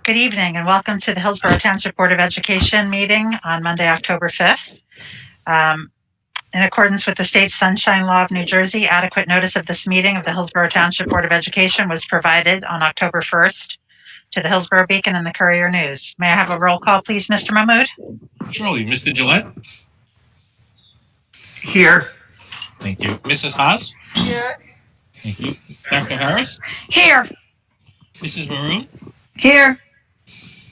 Good evening and welcome to the Hillsborough Township Board of Education meeting on Monday, October 5th. In accordance with the state sunshine law of New Jersey, adequate notice of this meeting of the Hillsborough Township Board of Education was provided on October 1st to the Hillsborough Beacon and the Courier News. May I have a roll call, please, Mr. Mahmood? Surely. Mr. Gillette? Here. Thank you. Mrs. Haas? Here. Thank you. Dr. Harris? Here. Mrs. Maroon? Here.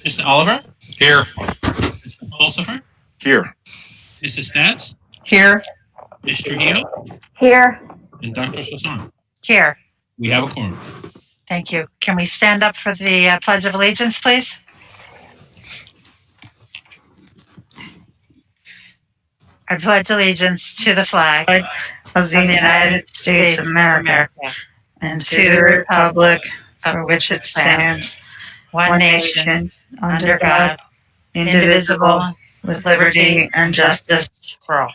Mr. Oliver? Here. Mr. Pulsifer? Here. Mrs. Stats? Here. Ms. Trujillo? Here. And Dr. Sasson? Here. We have a quorum. Thank you. Can we stand up for the Pledge of Allegiance, please? I pledge allegiance to the flag Of the United States of America and to the republic for which it stands, one nation, under God, indivisible, with liberty and justice for all.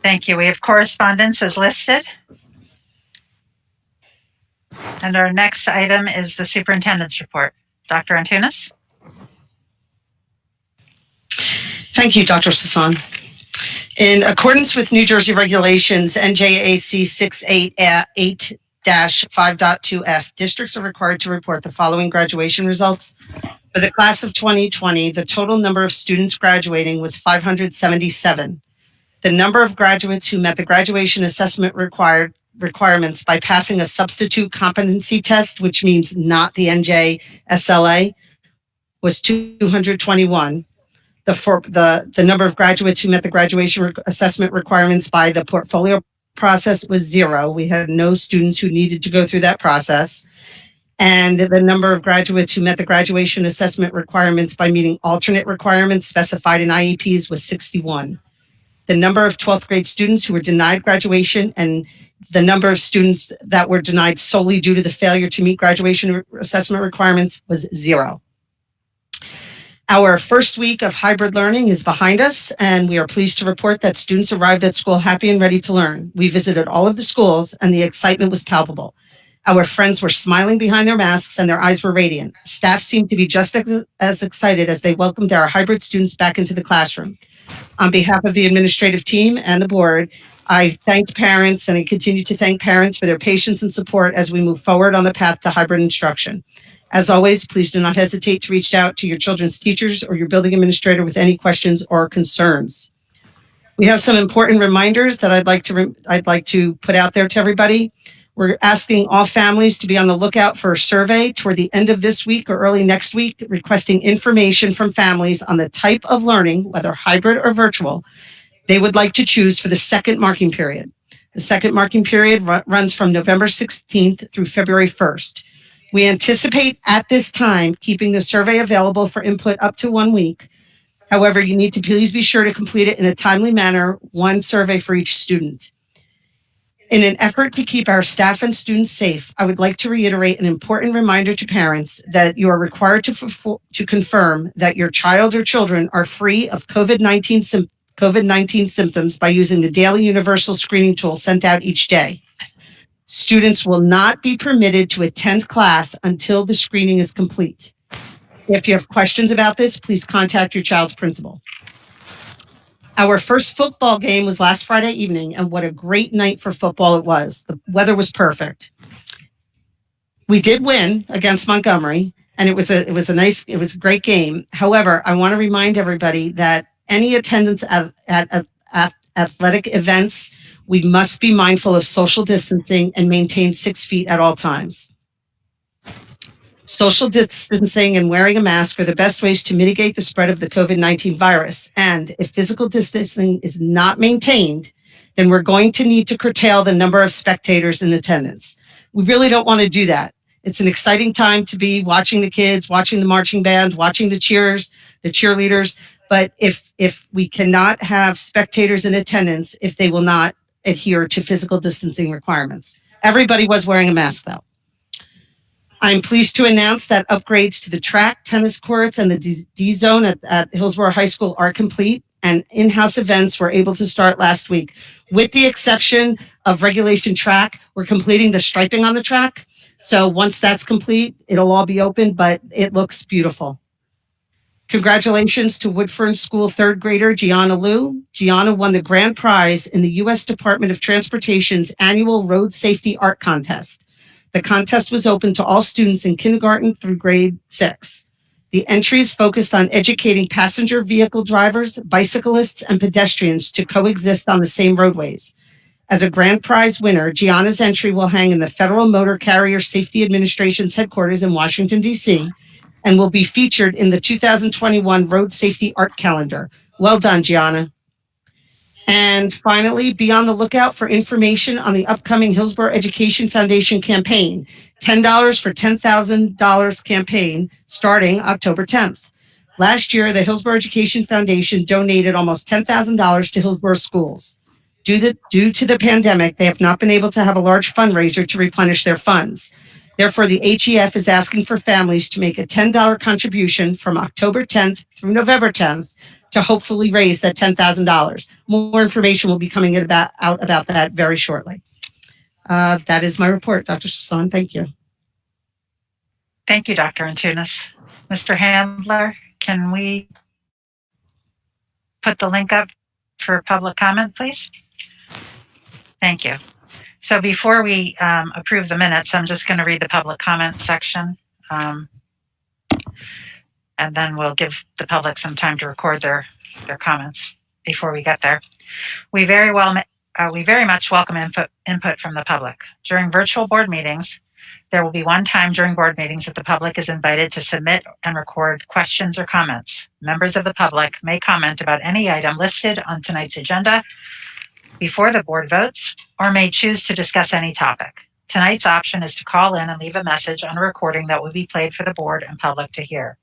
Thank you. We have correspondence as listed. And our next item is the superintendent's report. Dr. Antunes? Thank you, Dr. Sasson. In accordance with New Jersey regulations, NJAC 688-5.2F, districts are required to report the following graduation results. For the class of 2020, the total number of students graduating was 577. The number of graduates who met the graduation assessment requirements by passing a substitute competency test, which means not the NJSLA, was 221. The number of graduates who met the graduation assessment requirements by the portfolio process was 0. We had no students who needed to go through that process. And the number of graduates who met the graduation assessment requirements by meeting alternate requirements specified in IEPs was 61. The number of 12th grade students who were denied graduation and the number of students that were denied solely due to the failure to meet graduation assessment requirements was 0. Our first week of hybrid learning is behind us, and we are pleased to report that students arrived at school happy and ready to learn. We visited all of the schools, and the excitement was palpable. Our friends were smiling behind their masks, and their eyes were radiant. Staff seemed to be just as excited as they welcomed our hybrid students back into the classroom. On behalf of the administrative team and the board, I thanked parents, and I continue to thank parents for their patience and support as we move forward on the path to hybrid instruction. As always, please do not hesitate to reach out to your children's teachers or your building administrator with any questions or concerns. We have some important reminders that I'd like to put out there to everybody. We're asking all families to be on the lookout for a survey toward the end of this week or early next week, requesting information from families on the type of learning, whether hybrid or virtual, they would like to choose for the second marking period. The second marking period runs from November 16th through February 1st. We anticipate at this time keeping the survey available for input up to 1 week. However, you need to please be sure to complete it in a timely manner, one survey for each student. In an effort to keep our staff and students safe, I would like to reiterate an important reminder to parents that you are required to confirm that your child or children are free of COVID-19 symptoms by using the daily universal screening tool sent out each day. Students will not be permitted to attend class until the screening is complete. If you have questions about this, please contact your child's principal. Our first football game was last Friday evening, and what a great night for football it was. The weather was perfect. We did win against Montgomery, and it was a great game. However, I want to remind everybody that any attendance at athletic events, we must be mindful of social distancing and maintain 6 feet at all times. Social distancing and wearing a mask are the best ways to mitigate the spread of the COVID-19 virus. And if physical distancing is not maintained, then we're going to need to curtail the number of spectators in attendance. We really don't want to do that. It's an exciting time to be watching the kids, watching the marching band, watching the cheerleaders. But if we cannot have spectators in attendance, if they will not adhere to physical distancing requirements. Everybody was wearing a mask though. I'm pleased to announce that upgrades to the track, tennis courts, and the D zone at Hillsborough High School are complete. and in-house events were able to start last week. With the exception of regulation track, we're completing the striping on the track. So once that's complete, it'll all be open, but it looks beautiful. Congratulations to Woodfern School third grader Gianna Liu. Gianna won the grand prize in the U.S. Department of Transportation's annual Road Safety Art Contest. The contest was open to all students in kindergarten through grade 6. The entries focused on educating passenger vehicle drivers, bicyclists, and pedestrians to coexist on the same roadways. As a grand prize winner, Gianna's entry will hang in the Federal Motor Carrier Safety Administration's headquarters in Washington, D.C., and will be featured in the 2021 Road Safety Art Calendar. Well done, Gianna. And finally, be on the lookout for information on the upcoming Hillsborough Education Foundation campaign, $10 for $10,000 campaign starting October 10th. Last year, the Hillsborough Education Foundation donated almost $10,000 to Hillsborough schools. Due to the pandemic, they have not been able to have a large fundraiser to replenish their funds. Therefore, the HEF is asking for families to make a $10 contribution from October 10th through November 10th to hopefully raise that $10,000. More information will be coming out about that very shortly. That is my report, Dr. Sasan. Thank you. Thank you, Dr. Antunes. Mr. Handler, can we put the link up for public comment, please? Thank you. So before we approve the minutes, I'm just going to read the public comment section, and then we'll give the public some time to record their comments before we get there. We very much welcome input from the public. During virtual board meetings, there will be one time during board meetings that the public is invited to submit and record questions or comments. Members of the public may comment about any item listed on tonight's agenda before the board votes, or may choose to discuss any topic. Tonight's option is to call in and leave a message on a recording that will be played for the board and public to hear.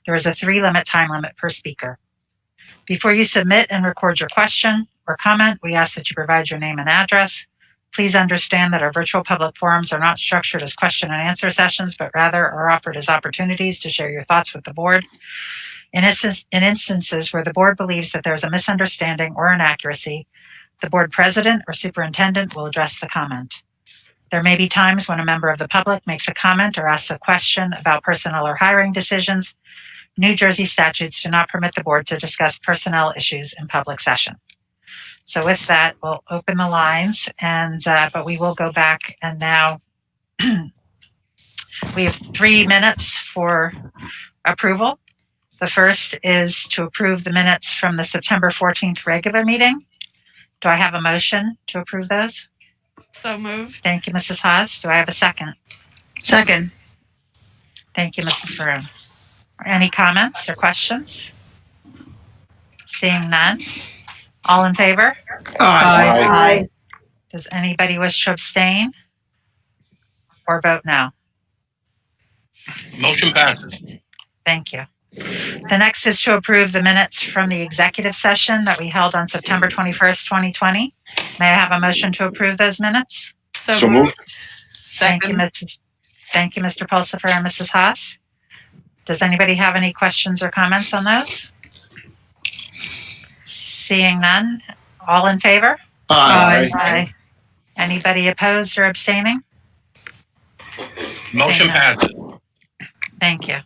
There is a 3-minute time limit per speaker. Before you submit and record your question or comment, we ask that you provide your name and address. Please understand that our virtual public forums are not structured as question and answer sessions, but rather are offered as opportunities to share your thoughts with the board. In instances where the board believes that there is a misunderstanding or inaccuracy, the board president or superintendent will address the comment. There may be times when a member of the public makes a comment or asks a question about personnel or hiring decisions. New Jersey statutes do not permit the board to discuss personnel issues in public session. So with that, we'll open the lines, but we will go back, and now we have 3 minutes for approval. The first is to approve the minutes from the September 14th regular meeting. Do I have a motion to approve those? So moved. Thank you, Mrs. Haas. Do I have a second? Second. Thank you, Mrs. Maroon. Any comments or questions? Seeing none. All in favor? Aye. Does anybody wish to abstain or vote no? Motion passes. Thank you. The next is to approve the minutes from the executive session that we held on September 21st, 2020. May I have a motion to approve those minutes? So moved. Thank you, Mr. Pulsifer and Mrs. Haas. Does anybody have any questions or comments on those? Seeing none. All in favor? Aye. Anybody opposed or abstaining? Motion passes. Thank you.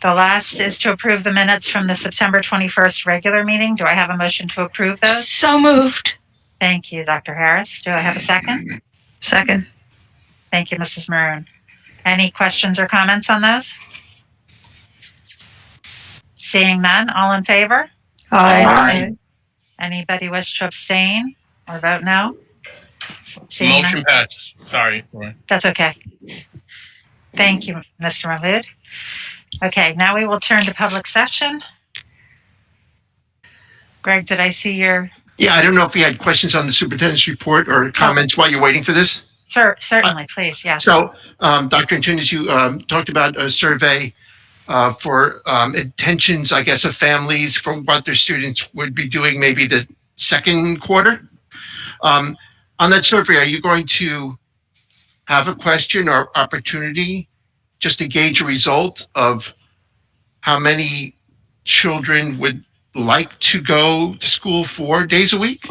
The last is to approve the minutes from the September 21st regular meeting. Do I have a motion to approve those? So moved. Thank you, Dr. Harris. Do I have a second? Second. Thank you, Mrs. Maroon. Any questions or comments on those? Seeing none, all in favor? Aye. Anybody wish to abstain or vote no? Seeing Motion none? passes. Sorry, Roy. That's okay. Thank you, Mr. Mahmood. Okay, now we will turn to public session. Greg, did I see your? Yeah, I don't know if you had questions on the superintendent's report or comments while you're waiting for this. Certainly, please, yes. So, Dr. Antunes, you talked about a survey for intentions, I guess, of families for what their students would be doing maybe the second quarter. On that survey, are you going to have a question or opportunity just to gauge a result of how many children would like to go to school 4 days a week?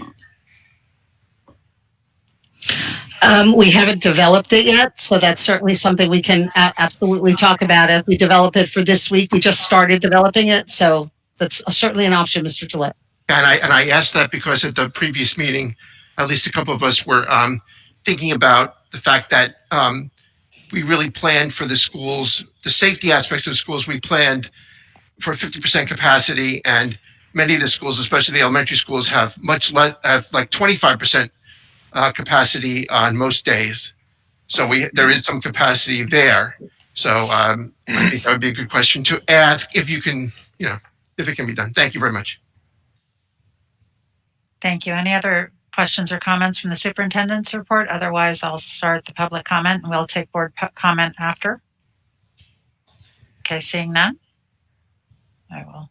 We haven't developed it yet, so that's certainly something we can absolutely talk about as we develop it for this week. We just started developing it, so that's certainly an option, Mr. Gillette. And I asked that because at the previous meeting, at least a couple of us were thinking about the fact that we really planned for the schools, the safety aspects of the schools, we planned for 50% capacity, and many of the schools, especially the elementary schools, have much less, have like 25% capacity on most days. So there is some capacity there. So I think that would be a good question to ask if you can, if it can be done. Thank you very much. Thank you. Any other questions or comments from the superintendent's report? Otherwise, I'll start the public comment and we'll take board comment after. Okay, seeing none, I will.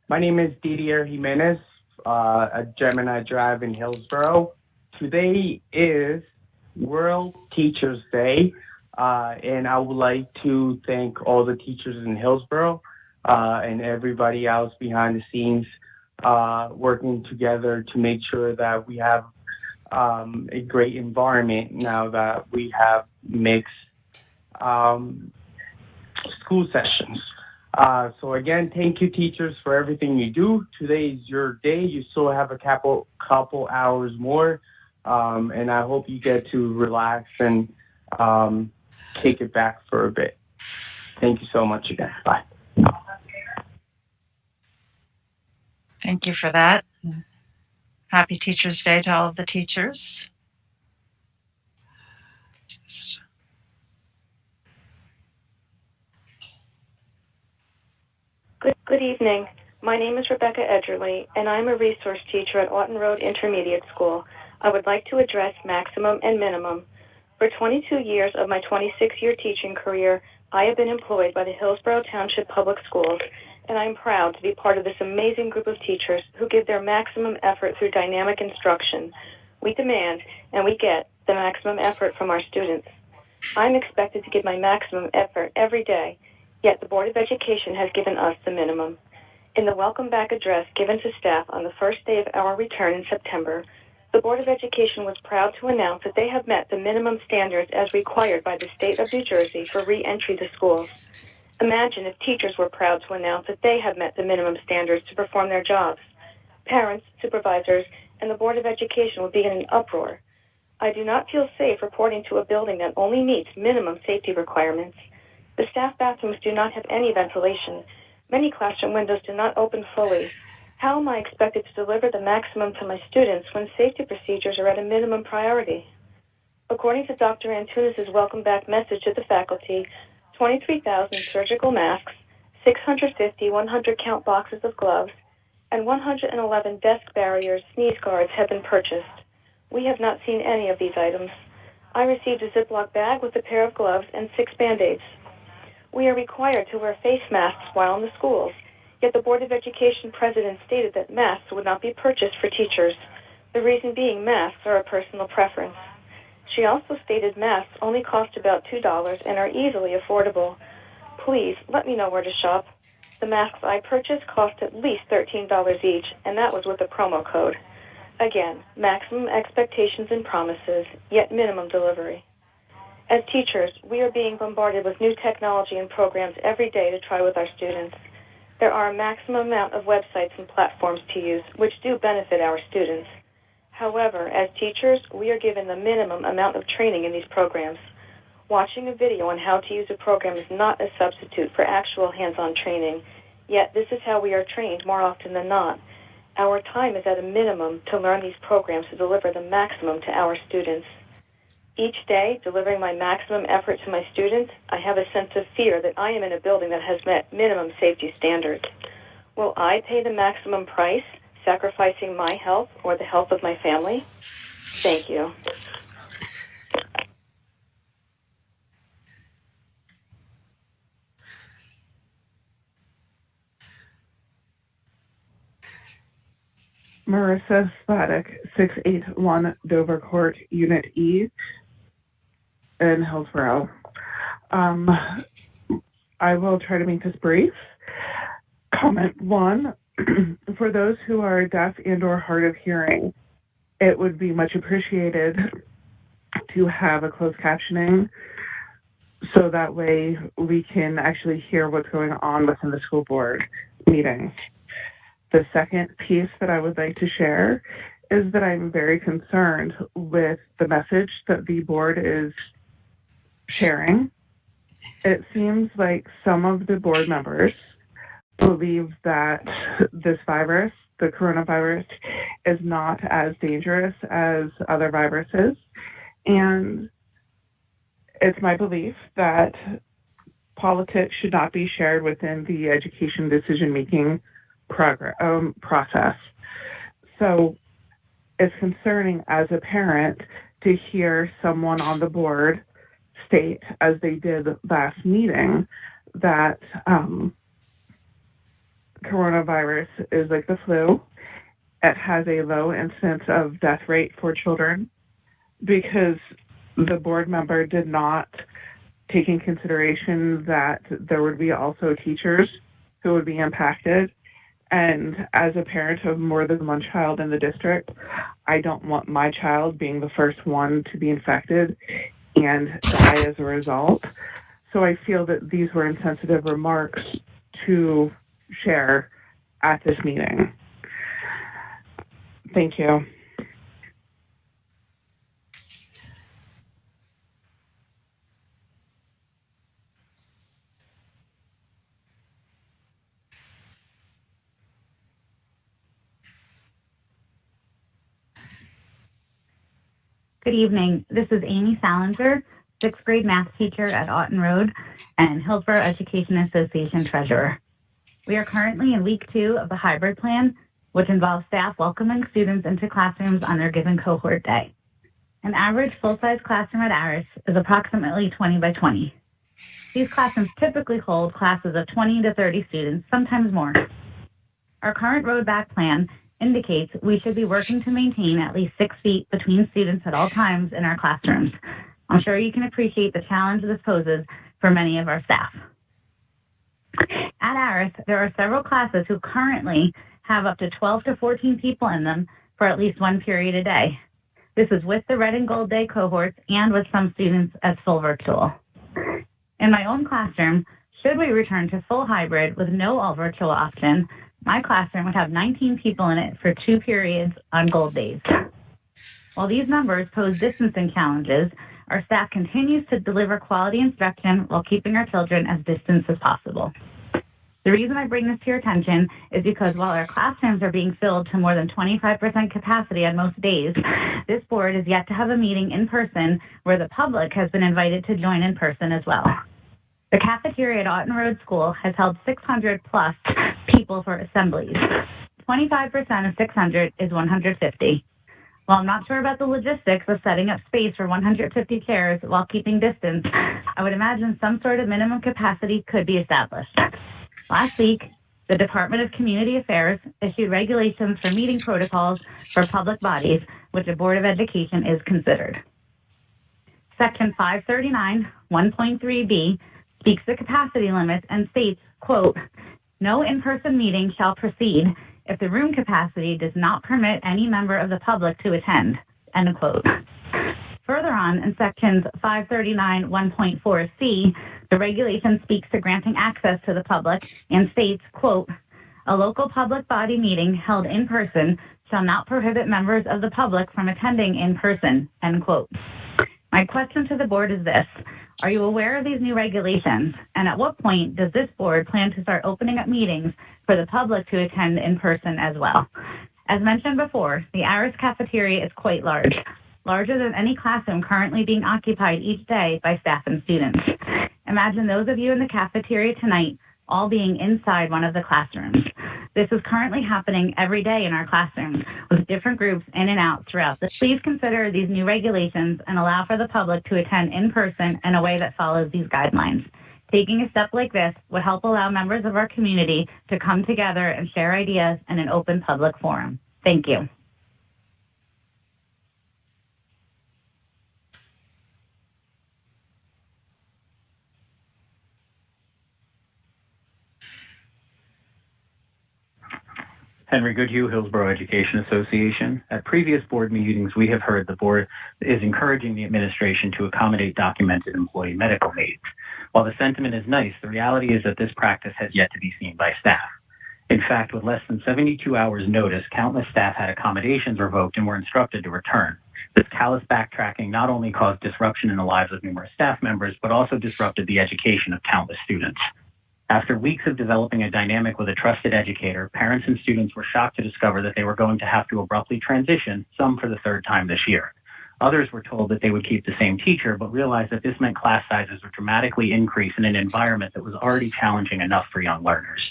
My name is Didier Jimenez at Gemini Drive in Hillsborough. Today is World Teachers Day, and I would like to thank all the teachers in Hillsborough and everybody else behind the scenes working together to make sure that we have a great environment now that we have mixed school sessions. So again, thank you, teachers, for everything you do. Today is your day. You still have a couple hours more, and I hope you get to relax and take it back for a bit. Thank you so much again. Bye. Thank you for that. Happy Teachers Day to all of the teachers. Good evening. My name is Rebecca Edgerly, and I'm a resource teacher at Oughton Road Intermediate School. I would like to address maximum and minimum. For 22 years of my 26-year teaching career, I have been employed by the Hillsborough Township Public Schools, and I'm proud to be part of this amazing group of teachers who give their maximum effort through dynamic instruction. We demand, and we get, the maximum effort from our students. I'm expected to give my maximum effort every day, yet the Board of Education has given us the minimum. In the welcome back address given to staff on the first day of our return in September, the Board of Education was proud to announce that they have met the minimum standards as required by the state of New Jersey for re-entry to schools. Imagine if teachers were proud to announce that they have met the minimum standards to perform their jobs. Parents, supervisors, and the Board of Education would be in an uproar. I do not feel safe reporting to a building that only meets minimum safety requirements. The staff bathrooms do not have any ventilation. Many classroom windows do not open fully. How am I expected to deliver the maximum to my students when safety procedures are at a minimum priority? According to Dr. Antunes' welcome back message to the faculty, 23,000 surgical masks, 650 100-count boxes of gloves, and 111 desk barriers, sneeze guards have been purchased. We have not seen any of these items. I received a Ziploc bag with a pair of gloves and 6 Band-Aids. We are required to wear face masks while in the schools, yet the Board of Education president stated that masks would not be purchased for teachers. The reason being masks are a personal preference. She also stated masks only cost about $2 and are easily affordable. Please, let me know where to shop. The masks I purchased cost at least $13 each, and that was with a promo code. Again, maximum expectations and promises, yet minimum delivery. As teachers, we are being bombarded with new technology and programs every day to try with our students. There are a maximum amount of websites and platforms to use, which do benefit our students. However, as teachers, we are given the minimum amount of training in these programs. Watching a video on how to use a program is not a substitute for actual hands-on training, yet this is how we are trained more often than not. Our time is at a minimum to learn these programs to deliver the maximum to our students. Each day, delivering my maximum effort to my students, I have a sense of fear that I am in a building that has met minimum safety standards. Will I pay the maximum price, sacrificing my health or the health of my family? Thank you. Marissa Spadek, 681 Dover Court, Unit E in Hillsborough. I will try to make this brief. Comment one, for those who are deaf and or hard of hearing, it would be much appreciated to have a closed captioning so that way we can actually hear what's going on within the school board meetings. The second piece that I would like to share is that I'm very concerned with the message that the board is sharing. It seems like some of the board members believe that this virus, the coronavirus, is not as dangerous as other viruses. And it's my belief that politics should not be shared within the education decision-making process. So it's concerning as a parent to hear someone on the board state, as they did last meeting, that coronavirus is like the flu. It has a low incidence of death rate for children because the board member did not take in consideration that there would be also teachers who would be impacted. And as a parent of more than one child in the district, I don't want my child being the first one to be infected and die as a result. So I feel that these were insensitive remarks to share at this meeting. Thank you. Good evening. This is Amy Salinger, sixth grade math teacher at Otten Road and Hillsborough Education Association treasurer. We are currently in week 2 of the hybrid plan, which involves staff welcoming students into classrooms on their given cohort day. An average full-size classroom at Aris is approximately 20 by 20. These classrooms typically hold classes of 20 to 30 students, sometimes more. Our current roadback plan indicates we should be working to maintain at least 6 feet between students at all times in our classrooms. I'm sure you can appreciate the challenge this poses for many of our staff. At Aris, there are several classes who currently have up to 12 to 14 people in them for at least one period a day. This is with the red and gold day cohorts and with some students as full virtual. In my own classroom, should we return to full hybrid with no all virtual option, my classroom would have 19 people in it for 2 periods on gold days. While these numbers pose distancing challenges, our staff continues to deliver quality instruction while keeping our children as distant as possible. The reason I bring this to your attention is because while our classrooms are being filled to more than 25% capacity on most days, this board is yet to have a meeting in person where the public has been invited to join in person as well. The cafeteria at Otten Road School has held 600 plus people for assemblies. 25% of 600 is 150. While I'm not sure about the logistics of setting up space for 150 chairs while keeping distance, I would imagine some sort of minimum capacity could be established. Last week, the Department of Community Affairs issued regulations for meeting protocols for public bodies, which a Board of Education is considered. Section 539, 1.3b speaks to capacity limits and states, quote, "No in-person meeting shall proceed if the room capacity does not permit any member of the public to attend," end quote. Further on, in sections 539, 1.4c, the regulation speaks to granting access to the public and states, quote, "A local public body meeting held in person shall not prohibit members of the public from attending in person," end quote. My question to the board is this: are you aware of these new regulations? And at what point does this board plan to start opening up meetings for the public to attend in person as well? As mentioned before, the Aris cafeteria is quite large, larger than any classroom currently being occupied each day by staff and students. Imagine those of you in the cafeteria tonight all being inside one of the classrooms. This is currently happening every day in our classrooms with different groups in and out throughout this. Please consider these new regulations and allow for the public to attend in person in a way that follows these guidelines. Taking a step like this would help allow members of our community to come together and share ideas in an open public forum. Thank you. Henry Goodhue, Hillsborough Education Association. At previous board meetings, we have heard the board is encouraging the administration to accommodate documented employee medical needs. While the sentiment is nice, the reality is that this practice has yet to be seen by staff. In fact, with less than 72 hours notice, countless staff had accommodations revoked and were instructed to return. This callous backtracking not only caused disruption in the lives of numerous staff members, but also disrupted the education of countless students. After weeks of developing a dynamic with a trusted educator, parents and students were shocked to discover that they were going to have to abruptly transition, some for the third time this year. Others were told that they would keep the same teacher, but realized that this meant class sizes would dramatically increase in an environment that was already challenging enough for young learners.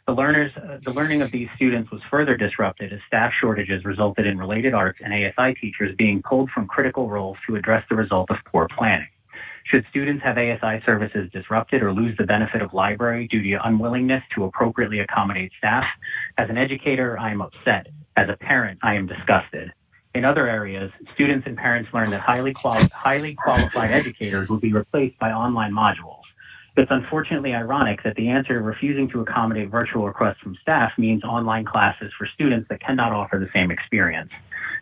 The learning of these students was further disrupted as staff shortages resulted in related arts and ASI teachers being pulled from critical roles to address the result of poor planning. Should students have ASI services disrupted or lose the benefit of library due to unwillingness to appropriately accommodate staff? As an educator, I am upset. As a parent, I am disgusted. In other areas, students and parents learned that highly qualified educators would be replaced by online modules. It's unfortunately ironic that the answer to refusing to accommodate virtual requests from staff means online classes for students that cannot offer the same experience.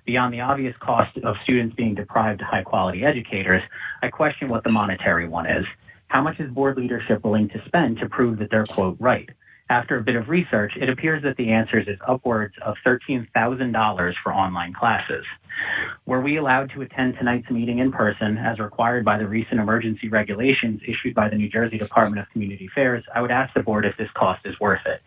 Beyond the obvious cost of students being deprived of high-quality educators, I question what the monetary one is. How much is board leadership willing to spend to prove that they're, quote, right? After a bit of research, it appears that the answer is upwards of $13,000 for online classes. Were we allowed to attend tonight's meeting in person, as required by the recent emergency regulations issued by the New Jersey Department of Community Affairs, I would ask the board if this cost is worth it.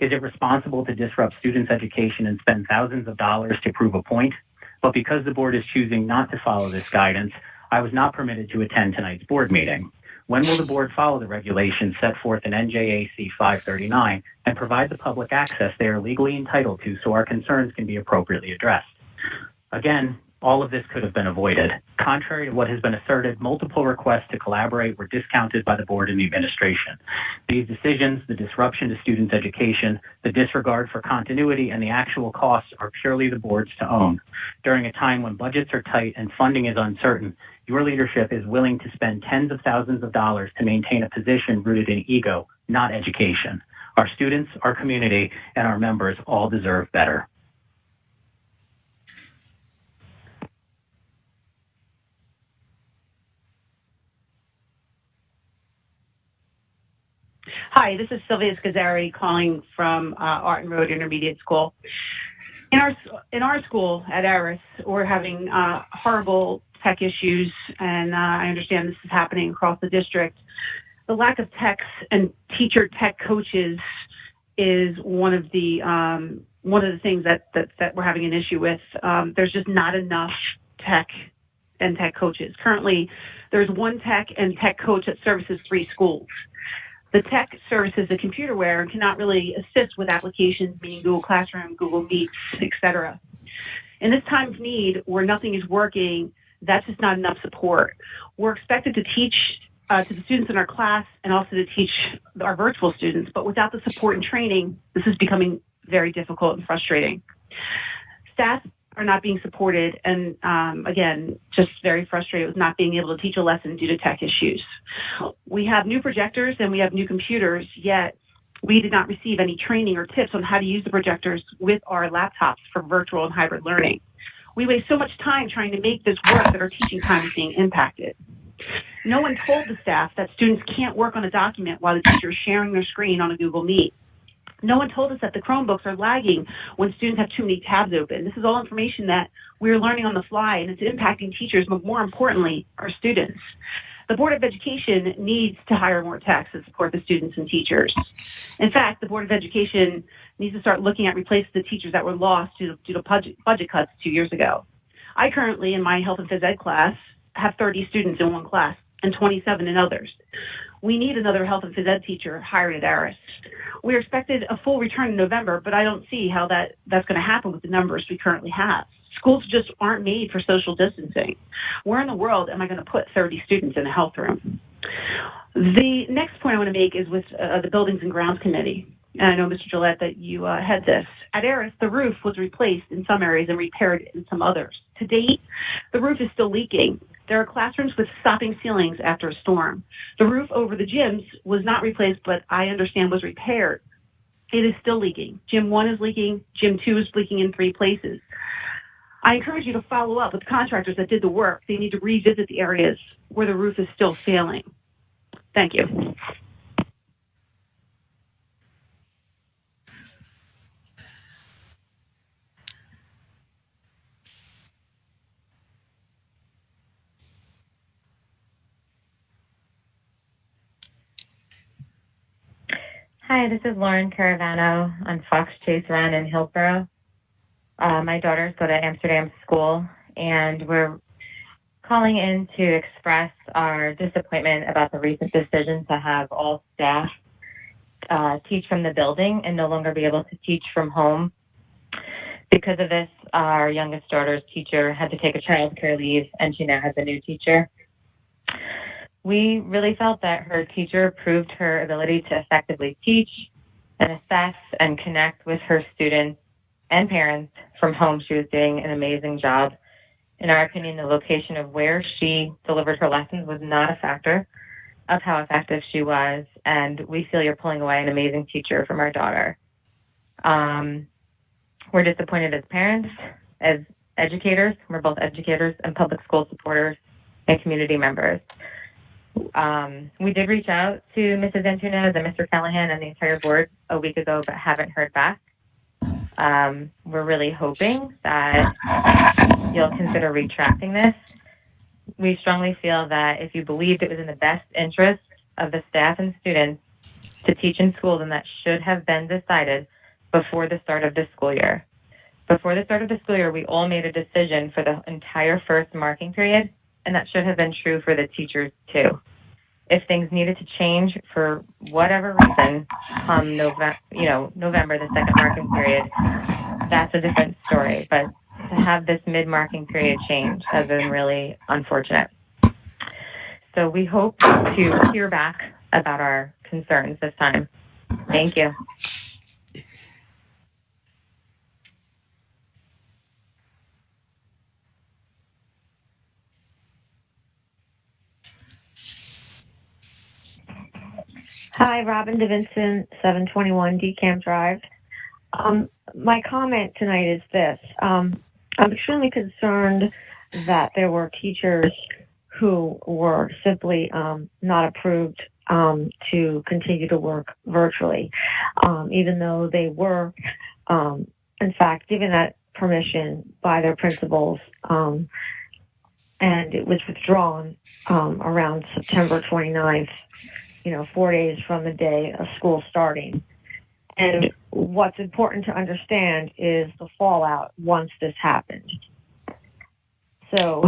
Is it responsible to disrupt students' education and spend thousands of dollars to prove a point? But because the board is choosing not to follow this guidance, I was not permitted to attend tonight's board meeting. When will the board follow the regulations set forth in NJAC 539 and provide the public access they are legally entitled to so our concerns can be appropriately addressed? Again, all of this could have been avoided. Contrary to what has been asserted, multiple requests to collaborate were discounted by the board and the administration. These decisions, the disruption to students' education, the disregard for continuity, and the actual costs are purely the board's to own. During a time when budgets are tight and funding is uncertain, your leadership is willing to spend tens of thousands of dollars to maintain a position rooted in ego, not education. Our students, our community, and our members all deserve better. Hi, this is Sylvia Scazzari calling from Arden Road Intermediate School. In our school at Eris, we're having horrible tech issues, and I understand this is happening across the district. The lack of techs and teacher tech coaches is one of the things that we're having an issue with. There's just not enough tech and tech coaches. Currently, there's one tech and tech coach that services 3 schools. The tech services the computerware and cannot really assist with applications, meaning Google Classroom, Google Meets, etc. In this time of need where nothing is working, that's just not enough support. We're expected to teach to the students in our class and also to teach our virtual students, but without the support and training, this is becoming very difficult and frustrating. Staff are not being supported, and again, just very frustrated with not being able to teach a lesson due to tech issues. We have new projectors and we have new computers, yet we did not receive any training or tips on how to use the projectors with our laptops for virtual and hybrid learning. We waste so much time trying to make this work that our teaching time is being impacted. No one told the staff that students can't work on a document while the teacher is sharing their screen on a Google Meet. No one told us that the Chromebooks are lagging when students have too many tabs open. This is all information that we're learning on the fly, and it's impacting teachers, but more importantly, our students. The Board of Education needs to hire more techs to support the students and teachers. In fact, the Board of Education needs to start looking at replacing the teachers that were lost due to budget cuts 2 years ago. I currently, in my health and phys ed class, have 30 students in one class and 27 in others. We need another health and phys ed teacher hired at Eris. We're expected a full return in November, but I don't see how that's going to happen with the numbers we currently have. Schools just aren't made for social distancing. Where in the world am I going to put 30 students in a health room? The next point I want to make is with the Buildings and Grounds Committee. And I know, Mr. Gillette, that you head this. At Eris, the roof was replaced in some areas and repaired in some others. To date, the roof is still leaking. There are classrooms with stopping ceilings after a storm. The roof over the gyms was not replaced, but I understand was repaired. it is still leaking. Gym 1 is leaking. Gym 2 is leaking in 3 places. I encourage you to follow up with the contractors that did the work. They need to revisit the areas where the roof is still failing. Thank you. Hi, this is Lauren Caravano on Fox Chase Run in Hillsborough. My daughters go to Amsterdam School, and we're calling in to express our disappointment about the recent decision to have all staff teach from the building and no longer be able to teach from home. Because of this, our youngest daughter's teacher had to take a childcare leave, and she now has a new teacher. We really felt that her teacher proved her ability to effectively teach and assess and connect with her students and parents from home. She was doing an amazing job. In our opinion, the location of where she delivered her lessons was not a factor of how effective she was, and we feel you're pulling away an amazing teacher from our daughter. We're disappointed as parents, as educators. We're both educators and public school supporters and community members. We did reach out to Mrs. Antunes and Mr. Callahan and the entire board a week ago, but haven't heard back. We're really hoping that you'll consider retracting this. We strongly feel that if you believed it was in the best interest of the staff and students to teach in school, then that should have been decided before the start of the school year. Before the start of the school year, we all made a decision for the entire first marking period, and that should have been true for the teachers too. If things needed to change for whatever reason come November, the second marking period, that's a different story. But to have this mid-marking period change has been really unfortunate. So we hope to hear back about our concerns this time. Thank you. Hi, Robin DeVincent, 721 DeCamp Drive. My comment tonight is this. I'm extremely concerned that there were teachers who were simply not approved to continue to work virtually, even though they were, in fact, given that permission by their principals, and it was withdrawn around September 29th, 4 days from the day of school starting. And what's important to understand is the fallout once this happened. So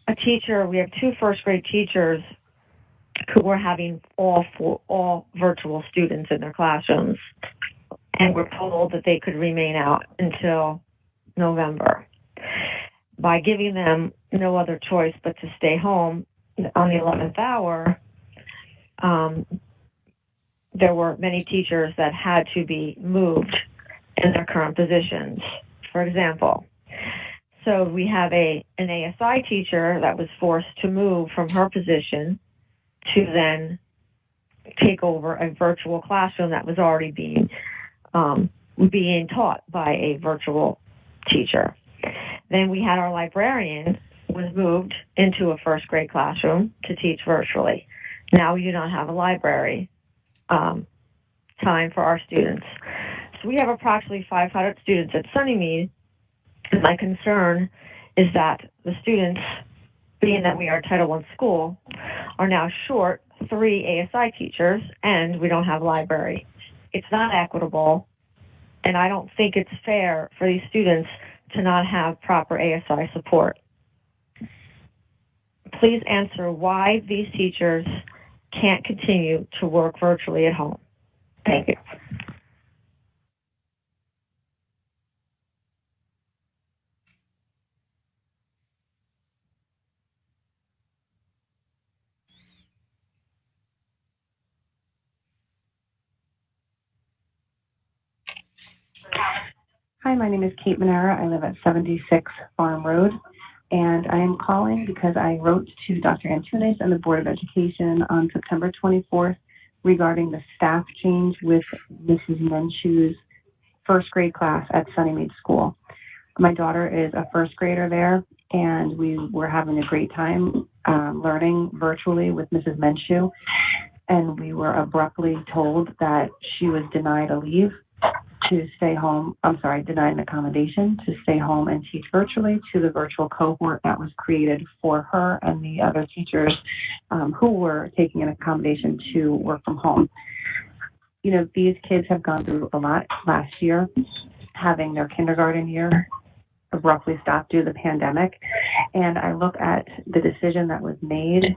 we have 2 first grade teachers who were having all virtual students in their classrooms, and were told that they could remain out until November. By giving them no other choice but to stay home on the 11th hour, there were many teachers that had to be moved in their current positions, for example. So we have an ASI teacher that was forced to move from her position to then take over a virtual classroom that was already being taught by a virtual teacher. Then we had our librarian was moved into a first grade classroom to teach virtually. Now we do not have a library time for our students. So we have approximately 500 students at Sunnymead, and my concern is that the students, being that we are a Title I school, are now short 3 ASI teachers, and we don't have a library. It's not equitable, and I don't think it's fair for these students to not have proper ASI support. Please answer why these teachers can't continue to work virtually at home. Thank you. Hi, my name is Kate Manera. I live at 76 Farm Road, and I am calling because I wrote to Dr. Antunes and the Board of Education on September 24th regarding the staff change with Mrs. Menshu's first grade class at Sunnymead School. My daughter is a first grader there, and we were having a great time learning virtually with Mrs. Menshu, and we were abruptly told that she was denied a leave to stay home. Denied an accommodation to stay home and teach virtually to the virtual cohort that was created for her and the other teachers who were taking an accommodation to work from home. You know, these kids have gone through a lot last year, having their kindergarten year abruptly stopped due to the pandemic. And I look at the decision that was made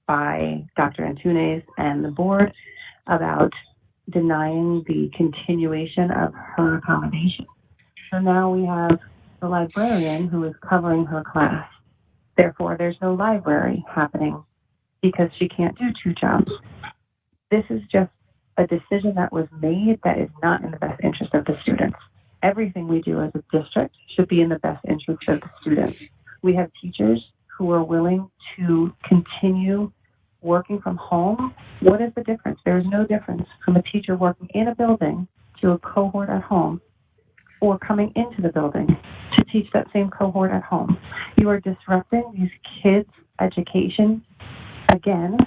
by Dr. Antunes and the board about denying the continuation of her accommodation. So now we have the librarian who is covering her class. Therefore, there's no library happening because she can't do two jobs. This is just a decision that was made that is not in the best interest of the students. Everything we do as a district should be in the best interest of the students. We have teachers who are willing to continue working from home. What is the difference? There is no difference from a teacher working in a building to a cohort at home or coming into the building to teach that same cohort at home. You are disrupting these kids' education again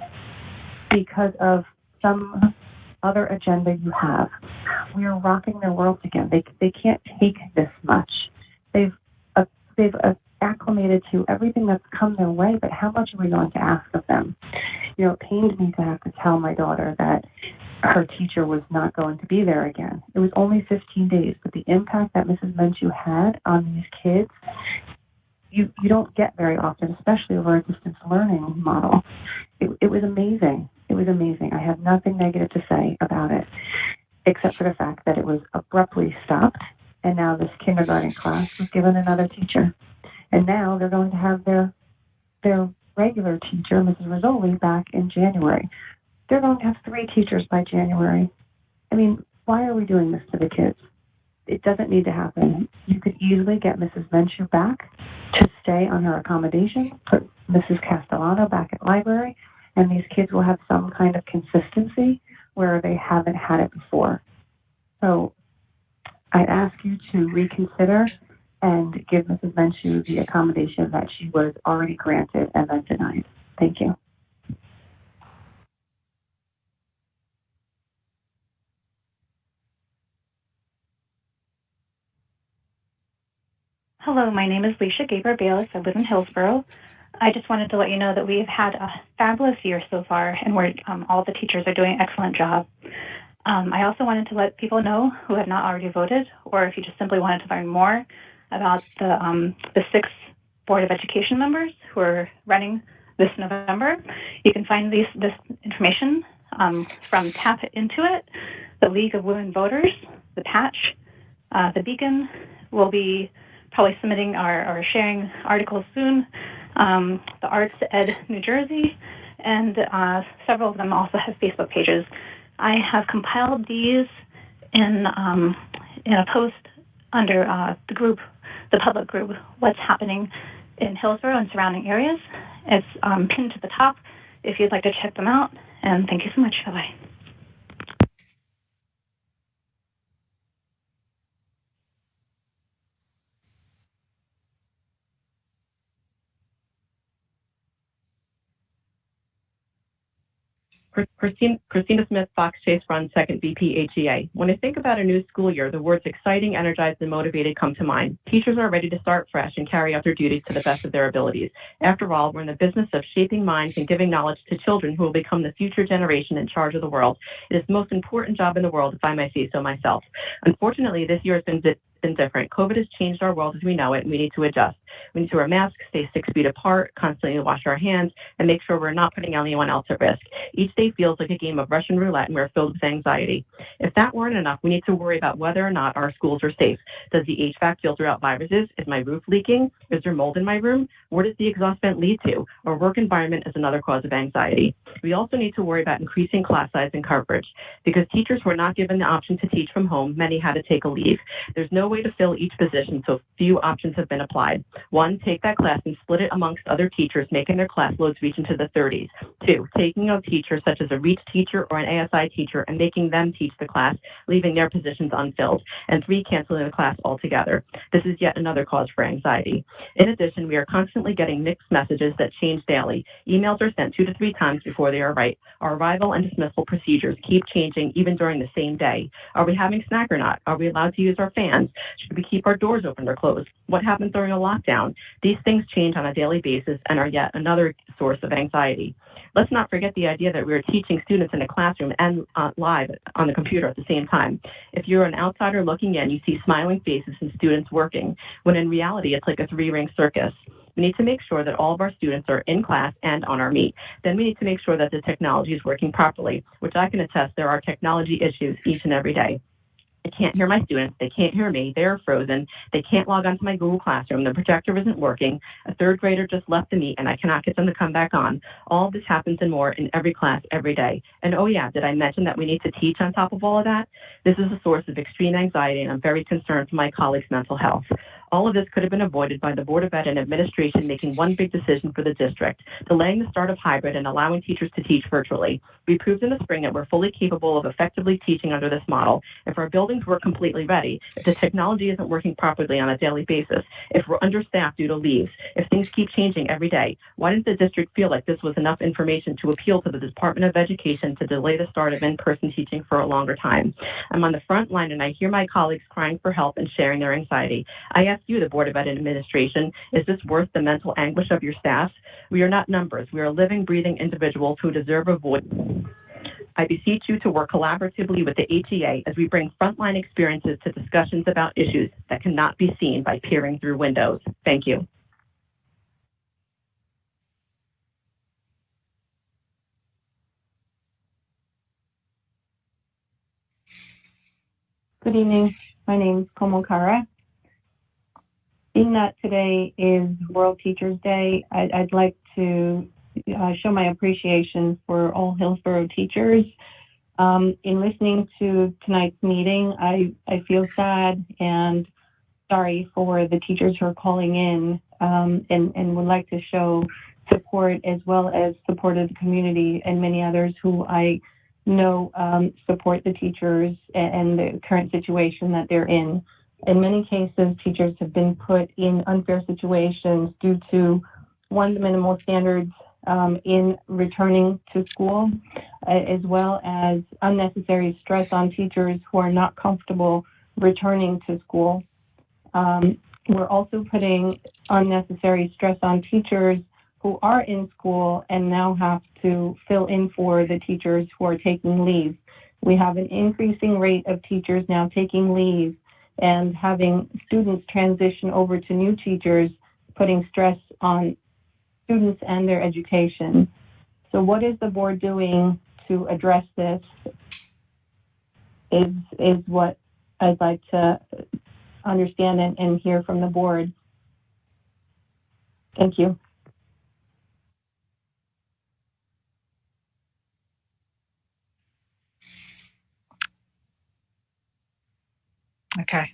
because of some other agenda you have. We are rocking their worlds again. They can't take this much. They've acclimated to everything that's come their way, but how much are we going to ask of them? You know, it pained me to have to tell my daughter that her teacher was not going to be there again. It was only 15 days, but the impact that Mrs. Menshu had on these kids, you don't get very often, especially over a distance learning model. It was amazing. It was amazing. I have nothing negative to say about it, except for the fact that it was abruptly stopped, and now this kindergarten class was given another teacher. And now they're going to have their regular teacher, Mrs. Rizzoli, back in January. They're going to have 3 teachers by January. I mean, why are we doing this to the kids? It doesn't need to happen. You could easily get Mrs. Menshu back to stay on her accommodation, put Mrs. Castellano back at library, and these kids will have some kind of consistency where they haven't had it before. So I ask you to reconsider and give Mrs. Menshu the accommodation that she was already granted and then denied. Thank you. Hello, my name is Leisha Gaber-Bayless. I live in Hillsborough. I just wanted to let you know that we've had a fabulous year so far, and all the teachers are doing an excellent job. I also wanted to let people know who have not already voted, or if you just simply wanted to learn more about the 6 Board of Education members who are running this November. You can find this information from Tap Into It, the League of Women Voters, the Patch, the Beacon. Will be probably submitting or sharing articles soon. The Arts Ed New Jersey, and several of them also have Facebook pages. I have compiled these in a post under the public group, What's Happening in Hillsborough and Surrounding Areas. It's pinned to the top if you'd like to check them out. And thank you so much. Bye-bye. Christina Smith, Fox Chase Run, 2nd VP HEA. When I think about a new school year, the words exciting, energized, and motivated come to mind. Teachers are ready to start fresh and carry out their duties to the best of their abilities. After all, we're in the business of shaping minds and giving knowledge to children who will become the future generation in charge of the world. It is the most important job in the world, if I may say so myself. Unfortunately, this year has been different. COVID has changed our world as we know it, and we need to adjust. We need to wear masks, stay 6 feet apart, constantly wash our hands, and make sure we're not putting anyone else at risk. Each day feels like a game of Russian roulette, and we're filled with anxiety. If that weren't enough, we need to worry about whether or not our schools are safe. Does the HVAC filter out viruses? Is my roof leaking? Is there mold in my room? Where does the exhaust vent lead to? Our work environment is another cause of anxiety. we also need to worry about increasing class size and coverage. Because teachers were not given the option to teach from home, many had to take a leave. There's no way to fill each position, so few options have been applied. 1, take that class and split it amongst other teachers, making their class loads reach into the 30s. 2, taking a teacher such as a REACH teacher or an ASI teacher and making them teach the class, leaving their positions unfilled. And 3, canceling the class altogether. This is yet another cause for anxiety. In addition, we are constantly getting mixed messages that change daily. Emails are sent 2 to 3 times before they are right. Our arrival and dismissal procedures keep changing even during the same day. Are we having snack or not? Are we allowed to use our fans? Should we keep our doors open or closed? What happens during a lockdown? These things change on a daily basis and are yet another source of anxiety. Let's not forget the idea that we are teaching students in a classroom and live on the computer at the same time. If you're an outsider looking in, you see smiling faces and students working, when in reality, it's like a 3-ring circus. We need to make sure that all of our students are in class and on our meet. Then we need to make sure that the technology is working properly, which I can attest there are technology issues each and every day. I can't hear my students. They can't hear me. They're frozen. They can't log onto my Google Classroom. The projector isn't working. A 3rd grader just left the meet, and I cannot get them to come back on. All of this happens and more in every class every day. And oh yeah, did I mention that we need to teach on top of all of that? This is a source of extreme anxiety, and I'm very concerned for my colleagues' mental health. All of this could have been avoided by the Board of Ed and administration making one big decision for the district, delaying the start of hybrid and allowing teachers to teach virtually. We proved in the spring that we're fully capable of effectively teaching under this model. If our buildings were completely ready, if the technology isn't working properly on a daily basis, if we're understaffed due to leaves, if things keep changing every day, why didn't the district feel like this was enough information to appeal to the Department of Education to delay the start of in-person teaching for a longer time? I'm on the front line and I hear my colleagues crying for help and sharing their anxiety. I ask you, the Board of Ed administration, is this worth the mental anguish of your staff? We are not numbers. We are living, breathing individuals who deserve a voice. I beseech you to work collaboratively with the HEA as we bring frontline experiences to discussions about issues that cannot be seen by peering through windows. Thank you. Good evening. My name is Komokara. Being that today is World Teachers Day, I'd like to show my appreciation for all Hillsborough teachers. In listening to tonight's meeting, I feel sad and sorry for the teachers who are calling in and would like to show support as well as support of the community and many others who I know support the teachers and the current situation that they're in. In many cases, teachers have been put in unfair situations due to, one, the minimal standards in returning to school, as well as unnecessary stress on teachers who are not comfortable returning to school. We're also putting unnecessary stress on teachers who are in school and now have to fill in for the teachers who are taking leave. We have an increasing rate of teachers now taking leave and having students transition over to new teachers, putting stress on students and their education. So what is the board doing to address this is what I'd like to understand and hear from the board. Thank you. Okay.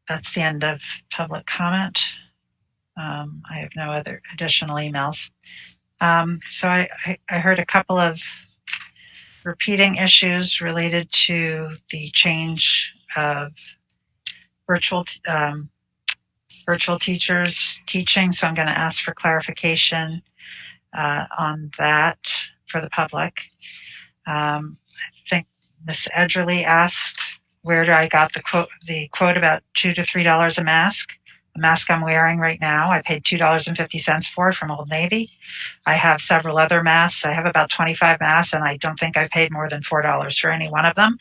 That's the end of public comment. I have no other additional emails. So I heard a couple of repeating issues related to the change of virtual teachers teaching. So I'm going to ask for clarification on that for the public. I think Ms. Edgerly asked where I got the quote about $2 to $3 a mask. The mask I'm wearing right now, I paid $2.50 for from Old Navy. I have several other masks. I have about 25 masks, and I don't think I paid more than $4 for any one of them.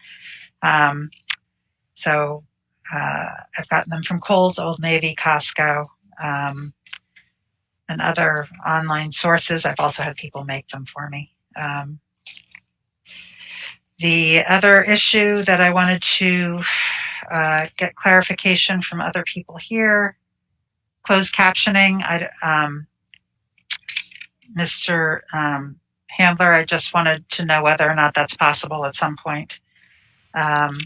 So I've gotten them from Kohl's, Old Navy, Costco, and other online sources. I've also had people make them for me. The other issue that I wanted to get clarification from other people here closed captioning, Mr. Handler, I just wanted to know whether or not that's possible at some point. Let's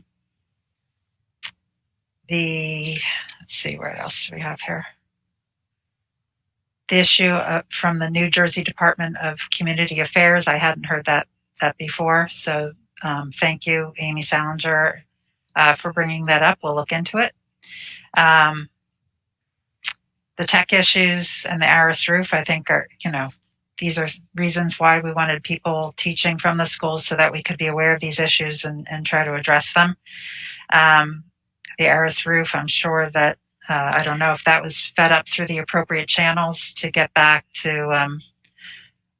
see, what else do we have here? The issue from the New Jersey Department of Community Affairs, I hadn't heard that before, so thank you, Amy Salinger, for bringing that up. We'll look into it. The tech issues and the Aris roof, I think, are, these are reasons why we wanted people teaching from the schools so that we could be aware of these issues and try to address them. The Aris roof, I'm sure that, I don't know if that was fed up through the appropriate channels to get back to,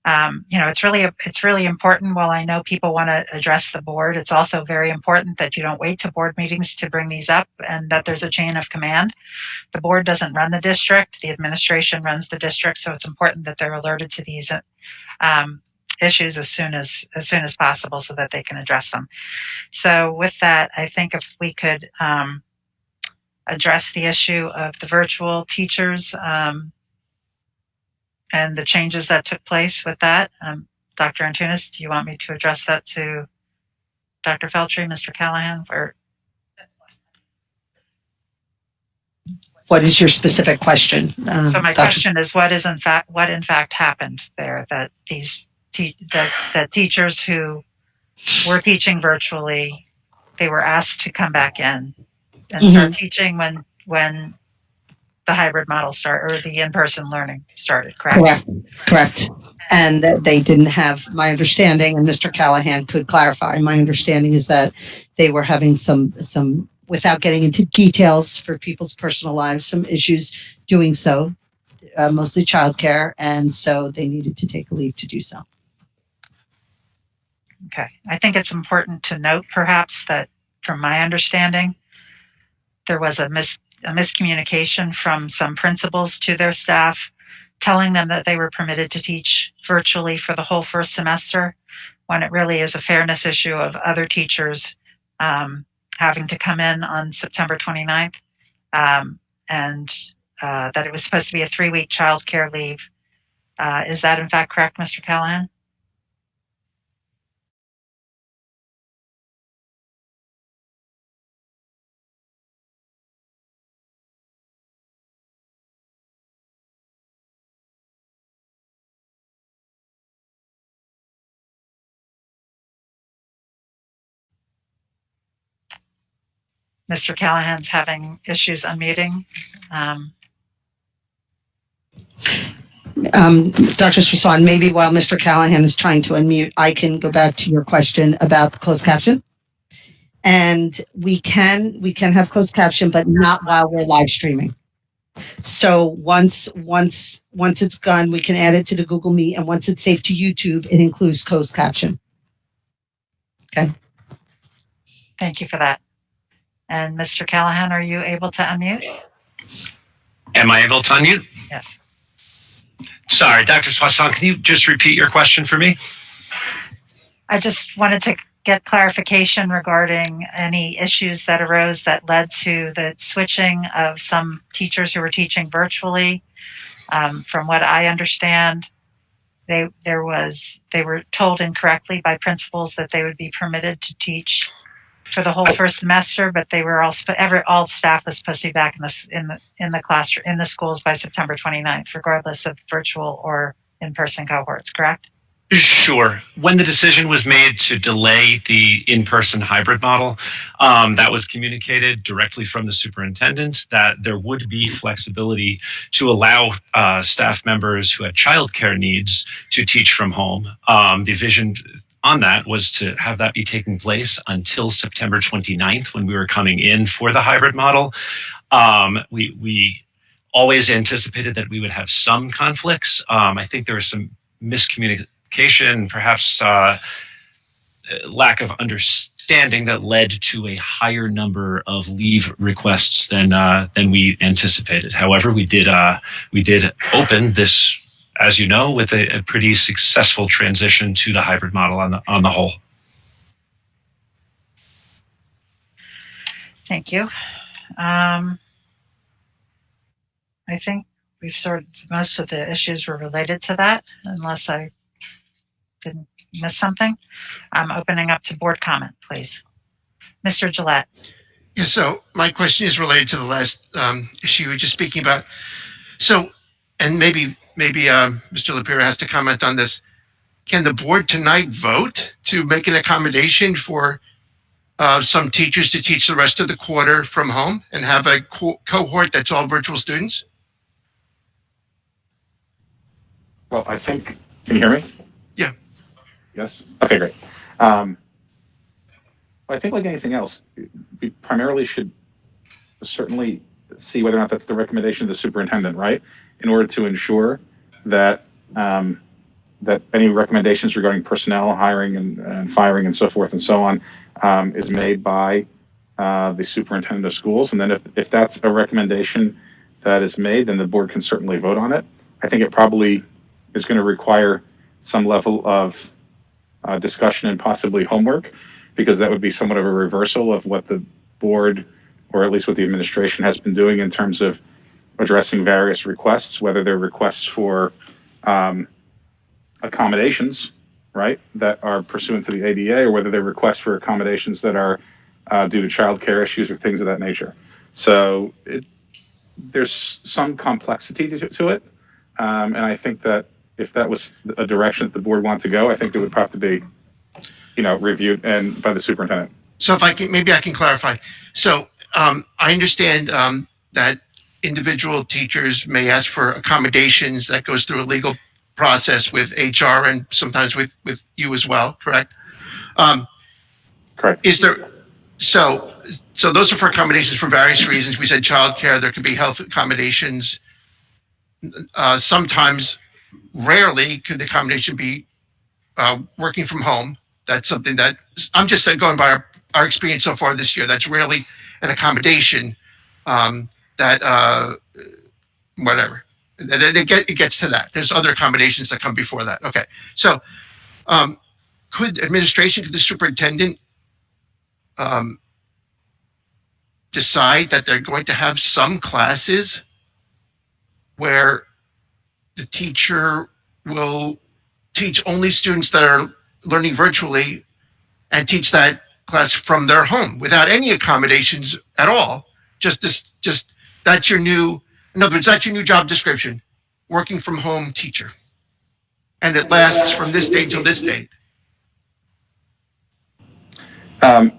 it's really important. While I know people want to address the board, it's also very important that you don't wait to board meetings to bring these up and that there's a chain of command. The board doesn't run the district, the administration runs the district, so it's important that they're alerted to these issues as soon as possible so that they can address them. So with that, I think if we could address the issue of the virtual teachers and the changes that took place with that. Dr. Antunes, do you want me to address that to Dr. Feltry, Mr. Callahan, or? What is your specific question? So my question is, what in fact happened there? That these that teachers who were teaching virtually, they were asked to come back in and start teaching when the hybrid model or the in-person learning started, correct? Correct. And that they didn't have, my understanding, and Mr. Callahan could clarify, my understanding is that they were having some, without getting into details for people's personal lives, some issues doing so, mostly childcare, and so they needed to take a leave to do so. Okay. I think it's important to note, perhaps, that from my understanding, there was a miscommunication from some principals to their staff, telling them that they were permitted to teach virtually for the whole first semester, when it really is a fairness issue of other teachers having to come in on September 29th, and that it was supposed to be a 3-week childcare leave. Is that in fact correct, Mr. Callahan? Mr. Callahan's having issues unmuting. Dr. Swasan, maybe while Mr. Callahan is trying to unmute, I can go back to your question about the closed caption. And we can have closed caption, but not while we're live streaming. So once it's done, we can add it to the Google Meet, and once it's saved to YouTube, it includes closed caption. Okay. Thank you for that. And Mr. Callahan, are you able to unmute? Am I able to unmute? Yes. Sorry, Dr. Swasan, can you just repeat your question for me? I just wanted to get clarification regarding any issues that arose that led to the switching of some teachers who were teaching virtually. From what I understand, they were told incorrectly by principals that they would be permitted to teach for the whole first semester, but they were all staff was supposed to be back in the classroom in the schools by September 29th, regardless of virtual or in-person cohorts. Correct? Sure. When the decision was made to delay the in-person hybrid model, that was communicated directly from the superintendent that there would be flexibility to allow staff members who had childcare needs to teach from home. The vision on that was to have that be taking place until September 29th when we were coming in for the hybrid model. We always anticipated that we would have some conflicts. I think there was some miscommunication, perhaps lack of understanding that led to a higher number of leave requests than we anticipated. However, we did open this, as you know, with a pretty successful transition to the hybrid model on the whole. Thank you. I think we've sort of, most of the issues were related to that, unless I didn't miss something. I'm opening up to board comment, please. Mr. Gillette. Yeah, so my question is related to the last issue you were just speaking about. So, and maybe Mr. Lapira has to comment on this. Can the board tonight vote to make an accommodation for some teachers to teach the rest of the quarter from home and have a cohort that's all virtual students? Well, I think, can you hear me? Yeah. Yes? Okay, great. I think like anything else, we primarily should certainly see whether or not that's the recommendation of the superintendent, right? In order to ensure that that any recommendations regarding personnel, hiring and firing and so forth and so on is made by the superintendent of schools. And then if that's a recommendation that is made, then the board can certainly vote on it. I think it probably is going to require some level of discussion and possibly homework, because that would be somewhat of a reversal of what the board, or at least what the administration has been doing in terms of addressing various requests, whether they're requests for accommodations, right, that are pursuant to the ADA, or whether they're requests for accommodations that are due to childcare issues or things of that nature. So there's some complexity to it. And I think that if that was a direction that the board wanted to go, I think it would have to be, reviewed and by the superintendent. So if I can, maybe I can clarify. So I understand that individual teachers may ask for accommodations that goes through a legal process with HR and sometimes with you as well, correct? Correct. Is there, so those are for accommodations for various reasons. We said childcare, there could be health accommodations. Sometimes, rarely could the accommodation be working from home. That's something that, I'm just saying, going by our experience so far this year, that's rarely an accommodation whatever. It gets to that. There's other accommodations that come before that. Okay. So could the superintendent decide that they're going to have some classes where the teacher will teach only students that are learning virtually and teach that class from their home without any accommodations at all? Just that's your new, in other words, that's your new job description, working from home teacher. And it lasts from this date till this date. Can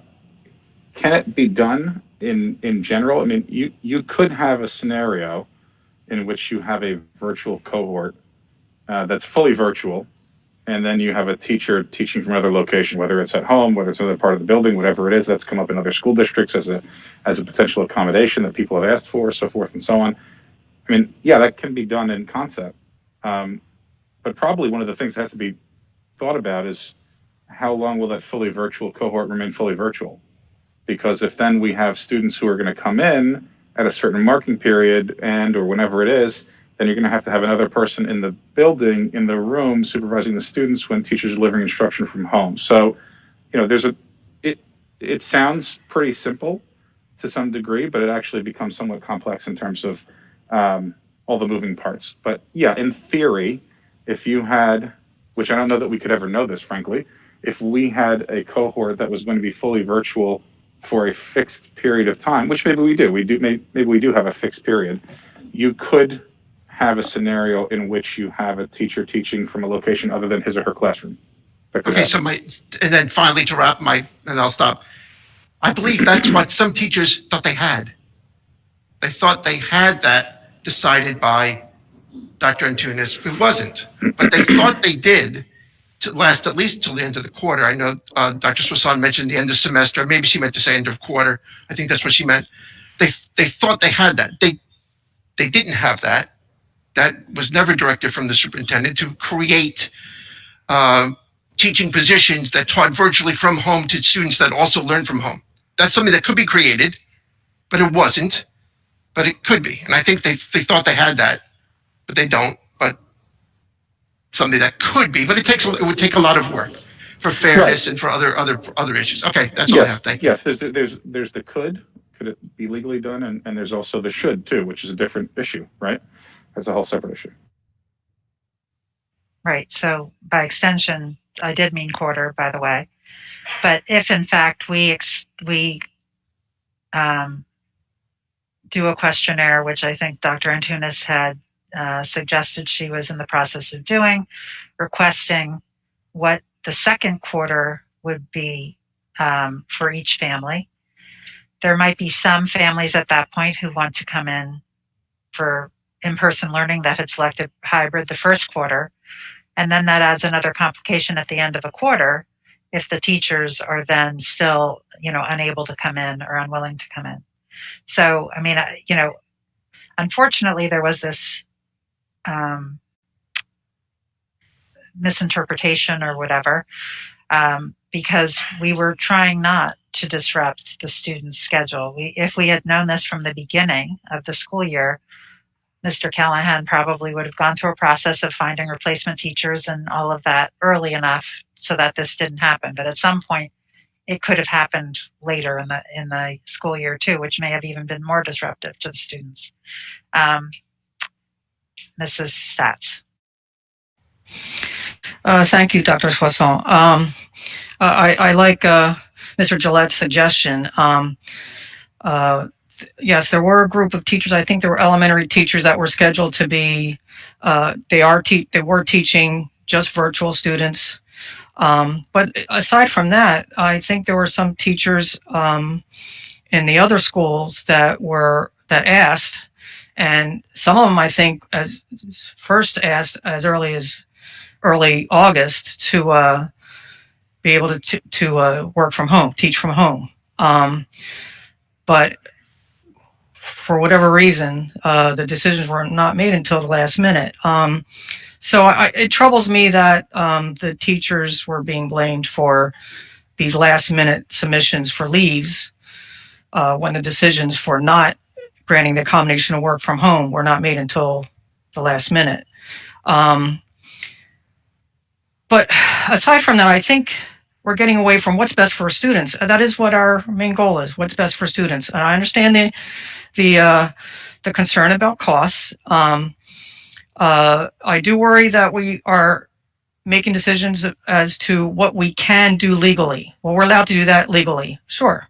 it be done in general? I mean, you could have a scenario in which you have a virtual cohort that's fully virtual, and then you have a teacher teaching from another location, whether it's at home, whether it's another part of the building, whatever it is. That's come up in other school districts as a potential accommodation that people have asked for, so forth and so on. I mean, yeah, that can be done in concept, but probably one of the things that has to be thought about is how long will that fully virtual cohort remain fully virtual? Because if then we have students who are going to come in at a certain marking period or whenever it is, then you're going to have another person in the building, in the room, supervising the students when teachers are delivering instruction from home. So, it sounds pretty simple to some degree, but it actually becomes somewhat complex in terms of all the moving parts. But yeah, in theory, if you had, which I don't know that we could ever know this, frankly, if we had a cohort that was going to be fully virtual for a fixed period of time, which maybe we do, maybe we do have a fixed period, you could have a scenario in which you have a teacher teaching from a location other than his or her classroom. Okay, so and then finally to wrap and I'll stop. I believe that's what some teachers thought they had. They thought they had that decided by Dr. Antunes. It wasn't, but they thought they did to last at least till the end of the quarter. I know Dr. Swasan mentioned the end of semester. Maybe she meant to say end of quarter. I think that's what she meant. They thought they had that. They didn't have that. That was never directed from the superintendent to create teaching positions that taught virtually from home to students that also learn from home. That's something that could be created, but it wasn't. But it could be. And I think they thought they had that, but they don't. But something that could be. But it would take a lot of work for fairness and for other issues. Okay, that's all I have. Thank you. Yes, there's the could it be legally done, and there's also the should too, which is a different issue, right? That's a whole separate issue. Right. So by extension, I did mean quarter, by the way. But if in fact we do a questionnaire, which I think Dr. Antunes had suggested she was in the process of doing, requesting what the second quarter would be for each family. There might be some families at that point who want to come in for in-person learning that had selected hybrid the first quarter. And then that adds another complication at the end of a quarter if the teachers are then still, unable to come in or unwilling to come in. So, I mean, unfortunately, there was this misinterpretation or whatever, because we were trying not to disrupt the students' schedule. If we had known this from the beginning of the school year, Mr. Callahan probably would have gone through a process of finding replacement teachers and all of that early enough so that this didn't happen. But at some point, it could have happened later in the school year too, which may have even been more disruptive to the students. Mrs. Stats. Thank you, Dr. Soisson. I like Mr. Gillette's suggestion. Yes, there were a group of teachers. I think there were elementary teachers that were scheduled to be. They were teaching just virtual students. But aside from that, I think there were some teachers in the other schools that asked, and some of them I think first asked as early as early August to be able to work from home, teach from home. But for whatever reason, the decisions were not made until the last minute. So it troubles me that the teachers were being blamed for these last minute submissions for leaves when the decisions for not granting the accommodation of work from home were not made until the last minute. But aside from that, I think we're getting away from what's best for students. That is what our main goal is, what's best for students. And I understand the concern about costs. I do worry that we are making decisions as to what we can do legally. Well, we're allowed to do that legally, sure.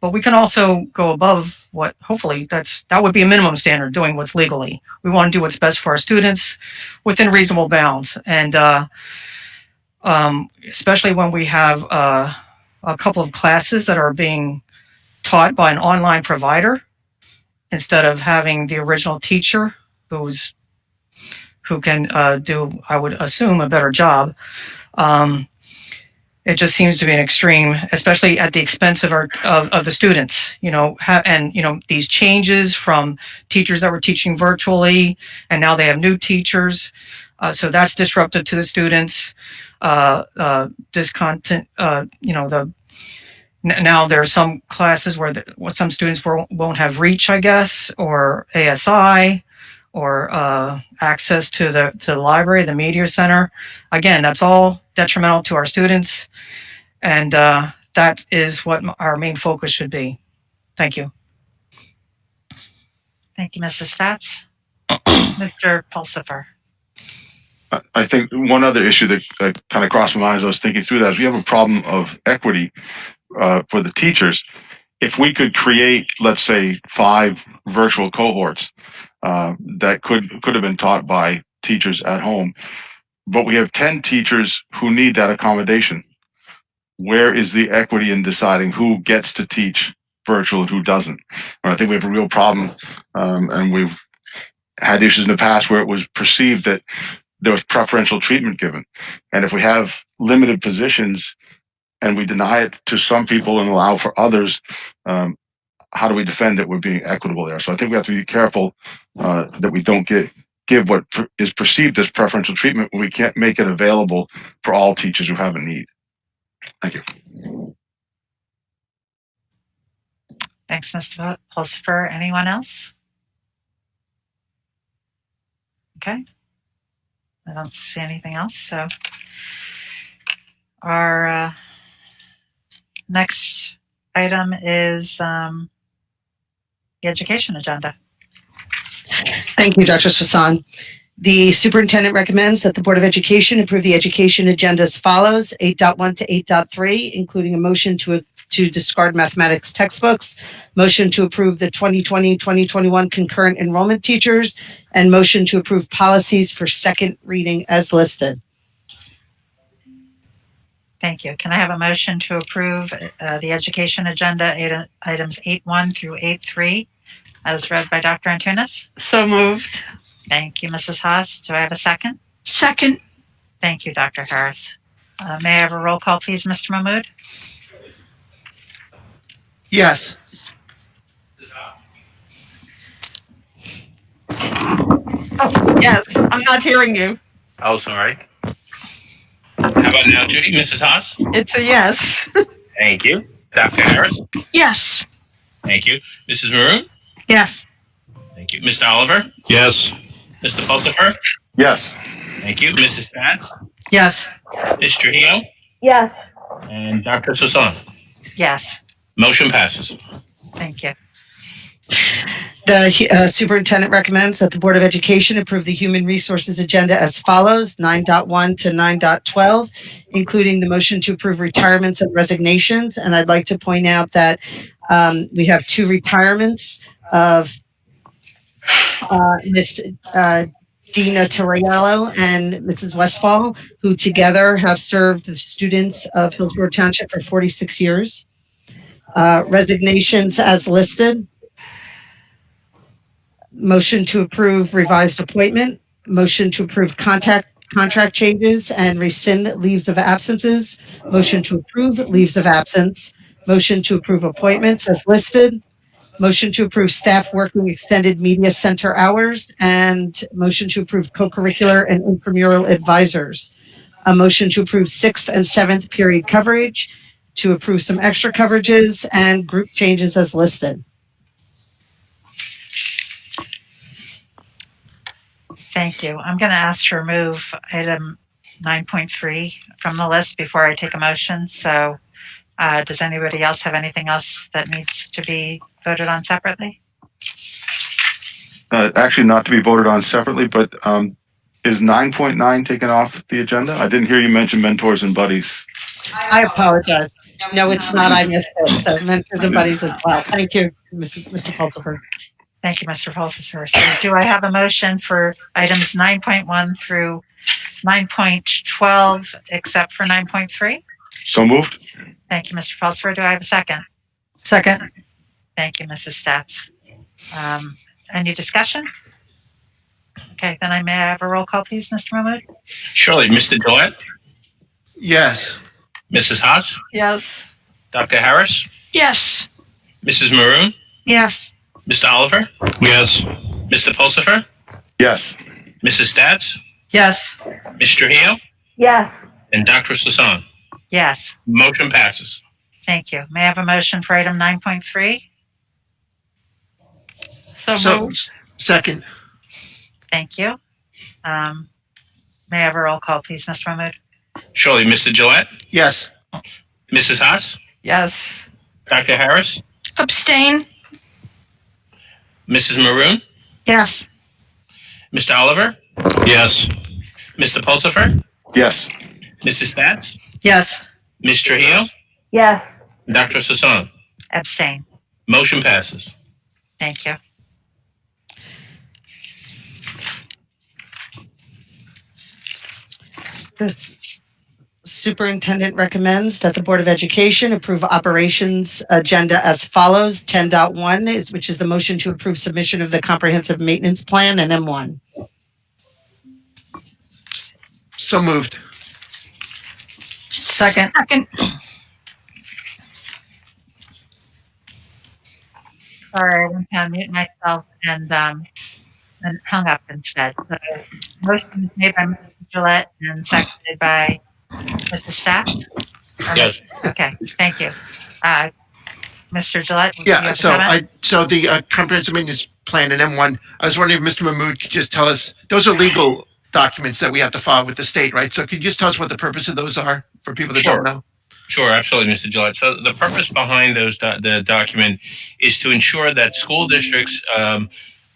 But we can also go above what, hopefully, that would be a minimum standard, doing what's legally. We want to do what's best for our students within reasonable bounds. And especially when we have a couple of classes that are being taught by an online provider instead of having the original teacher who can do, I would assume, a better job. It just seems to be an extreme, especially at the expense of the students. These changes from teachers that were teaching virtually, and now they have new teachers, so that's disruptive to the students. Discontent. Now there are some classes where some students won't have reach, I guess, or ASI, or access to the library, the media center. Again, that's all detrimental to our students, and that is what our main focus should be. Thank you. Thank you, Mrs. Stats. Mr. Pulsifer. I think one other issue that kind of crossed my mind as I was thinking through that is we have a problem of equity for the teachers. If we could create, let's say, 5 virtual cohorts that could have been taught by teachers at home, but we have 10 teachers who need that accommodation. Where is the equity in deciding who gets to teach virtual and who doesn't? And I think we have a real problem, and we've had issues in the past where it was perceived that there was preferential treatment given. And if we have limited positions and we deny it to some people and allow for others, how do we defend that we're being equitable there? So I think we have to be careful that we don't give what is perceived as preferential treatment when we can't make it available for all teachers who have a need. Thank you. Thanks, Mr. Pulsifer. Anyone else? Okay. I don't see anything else. So our next item is the education agenda. Thank you, Dr. Swasan. The superintendent recommends that the Board of Education approve the education agenda as follows: 8.1 to 8.3, including a motion to discard mathematics textbooks, motion to approve the 2020-2021 concurrent enrollment teachers, and motion to approve policies for second reading as listed. Thank you. Can I have a motion to approve the education agenda items 8.1 through 8.3 as read by Dr. Antunes? So moved. Thank you, Mrs. Haas. Do I have a second? Second. Thank you, Dr. Harris. May I have a roll call, please, Mr. Mahmood? Yes. Oh, yes. I'm not hearing you. Oh, sorry. How about now, Judy? Mrs. Haas? It's a yes. Thank you. Dr. Harris? Yes. Thank you. Mrs. Maroon? Yes. Thank you. Mr. Oliver? Yes. Mr. Pulsifer? Yes. Thank you. Mrs. Stats? Yes. Ms. Trujillo? Yes. And Dr. Sasan? Yes. Motion passes. Thank you. The superintendent recommends that the Board of Education approve the human resources agenda as follows: 9.1 to 9.12, including the motion to approve retirements and resignations. And I'd like to point out that we have two retirements of Ms. Dina Torriello and Mrs. Westfall, who together have served the students of Hillsborough Township for 46 years. Resignations as listed. Motion to approve revised appointment, motion to approve contract changes and rescind leaves of absences, motion to approve leaves of absence, motion to approve appointments as listed, motion to approve staff working extended media center hours, and motion to approve co-curricular and intramural advisors. A motion to approve 6th and 7th period coverage, to approve some extra coverages and group changes as listed. Thank you. I'm going to ask to remove item 9.3 from the list before I take a motion. So does anybody else have anything else that needs to be voted on separately? Actually, not to be voted on separately, but is 9.9 taken off the agenda? I didn't hear you mention mentors and buddies. I apologize. No, it's not. I missed it. So mentors and buddies as well. Thank you, Mr. Pulsifer. Thank you, Mr. Pulsifer. So do I have a motion for items 9.1 through 9.12 except for 9.3? So moved. Thank you, Mr. Pulsifer. Do I have a second? Second. Thank you, Mrs. Stats. Any discussion? Okay, then I may have a roll call, please, Mr. Mahmood? Surely. Mr. Gillette? Yes. Mrs. Haas? Yes. Dr. Harris? Yes. Mrs. Maroon? Yes. Mr. Oliver? Yes. Mr. Pulsifer? Yes. Mrs. Stats? Yes. Ms. Trujillo? Yes. And Dr. Sasan? Yes. Motion passes. Thank you. May I have a motion for item 9.3? So moved. second. Thank you. May I have a roll call, please, Mr. Mahmood? Surely. Mr. Gillette? Yes. Mrs. Haas? Yes. Dr. Harris? Abstain. Mrs. Maroon? Yes. Mr. Oliver? Yes. Mr. Pulsifer? Yes. Mrs. Stats? Yes. Ms. Trujillo? Yes. And Dr. Sasan? Abstain. Motion passes. Thank you. The superintendent recommends that the Board of Education approve operations agenda as follows: 10.1, which is the motion to approve submission of the comprehensive maintenance plan, and M1. So moved. Second. Sorry, I went to unmute myself and hung up instead. So, motion is made by Mr. Gillette and seconded by Mrs. Stats? Yes. Okay, thank you. Mr. Gillette? do you Yeah, have a so comment? the comprehensive maintenance plan and M1, I was wondering if Mr. Mahmood could just tell us, those are legal documents that we have to file with the state, right? So could you just tell us what the purpose of those are for people that Sure. don't know? Sure, absolutely, Mr. Gillette. So the purpose behind those the document is to ensure that school districts